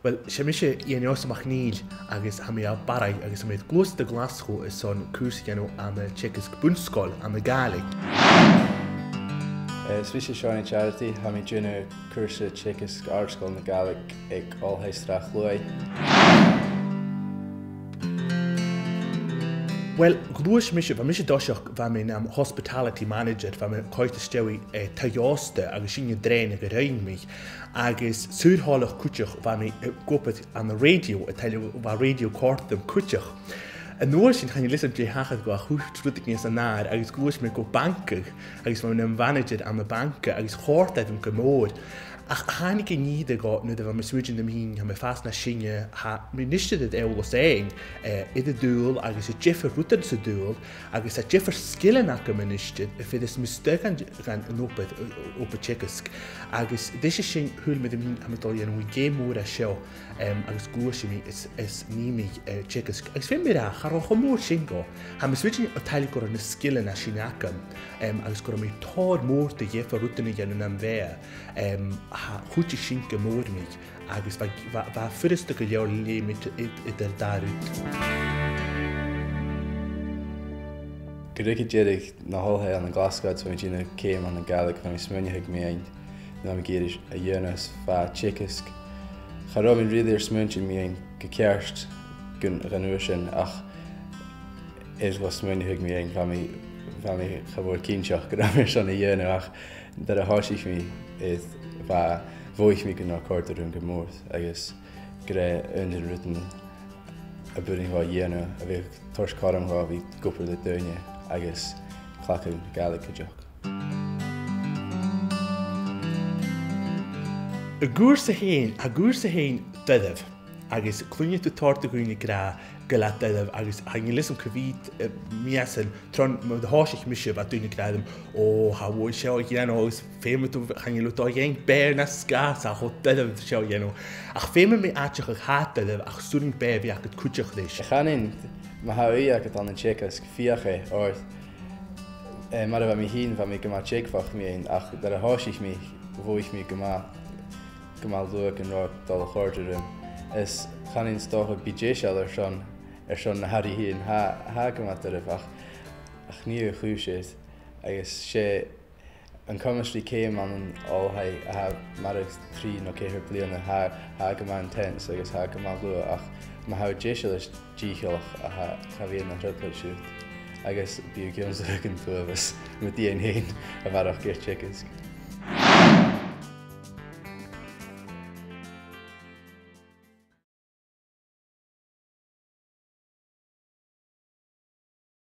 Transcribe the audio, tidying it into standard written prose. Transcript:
Well, sé mi sé íoniosamach níl agus ha mi a barai agus ha mi glús de Glasgow is son cús geno am a Tcheckisk Bundschool am a Gaelic. Svíse Seán Charity ha mi dúna cursa Tcheckisk Art School na Gaelic ag Allheistrach Luai. Well, glúis mi sé doiseach bha min am hospitality manager bha min coite stewi tajósta agus sinne drein ag rein mi agus súrhálach cúteach bha mi gopad am radio a taile bha radio cortum cúteach. En nuair sin chan listen dé hachad go a chuútig níos a náir agus glúis mi go bankach agus bha min manager am a banka agus chóirtaid go mór. Ach hánig níide go nu bh misúidin am hín ha me fast na sinne ha minister it was saying iad a dúil agus a jeffer rútan sa dúil agus a jeffer skillen a go minister if it is mistake gan nópad op a Tcheckisk agus dis sin húil me am hín ha metol yen wi gémór a seo agus glúisi mi is ními Tcheckisk agus fé mir a charó chomór sin go ha misúidin a taile go na skillen a sin akam agus go mi tór mór de jeffer rútan yen am bhé chuúte sin go mór mig agus bha furiste go leor léimiid idir darút. Go rigi déireach na halltha an na Glasgow fa mi dína céim an na Gaelic fa mi smuinneigh mé ain na mi géidir a dhéanas fa Tcheckisk. Chará min riidir smuintin mé ain go cearst gun ganúir sin ach is go smuinneigh mé ain fa mi chabhór cínseach go raibh sin na dhéana ach dar a háisich mi is bha bhuaich mi go ná córtarún go mór agus go raibh undir rutan a buring bha dhéana a bheith tors carm bha bhí gopur le duine agus clachan Gaelic go deach. A gúr sa héin dudamh agus clúine tú tárta goine gra go le dudamh agus hangin lism cohít miasan tron de háisich mise a dúine gradam ó ha bhil seo dhéanú agus féime tú hangin lu á dhéin béir na scás a chu dudamh seo dhéanú ach féime mé áteach a chá dudamh ach súrin bé bhí agad cúteach leis. Chanin ma ha agad an Tcheckisk fiacha ort mar a bh mi hín bha mi go má Tchecfach mi ach dar a háisich mi bhuaich mi go má luach an rá dal a chórtarún. Is chanin stocha bidéisial ar son na harí hín ha go má taribh ach ní a chúis agus sé an comistrí céim an áilthaid a ha mar trí nó céithir bliana ha go má intens agus ha go má lua ach má ha déisial is díchealach a bhíon na rudla siút agus bí cionn an tú agus mu dtíon héin a bharach gur Tcheckisk.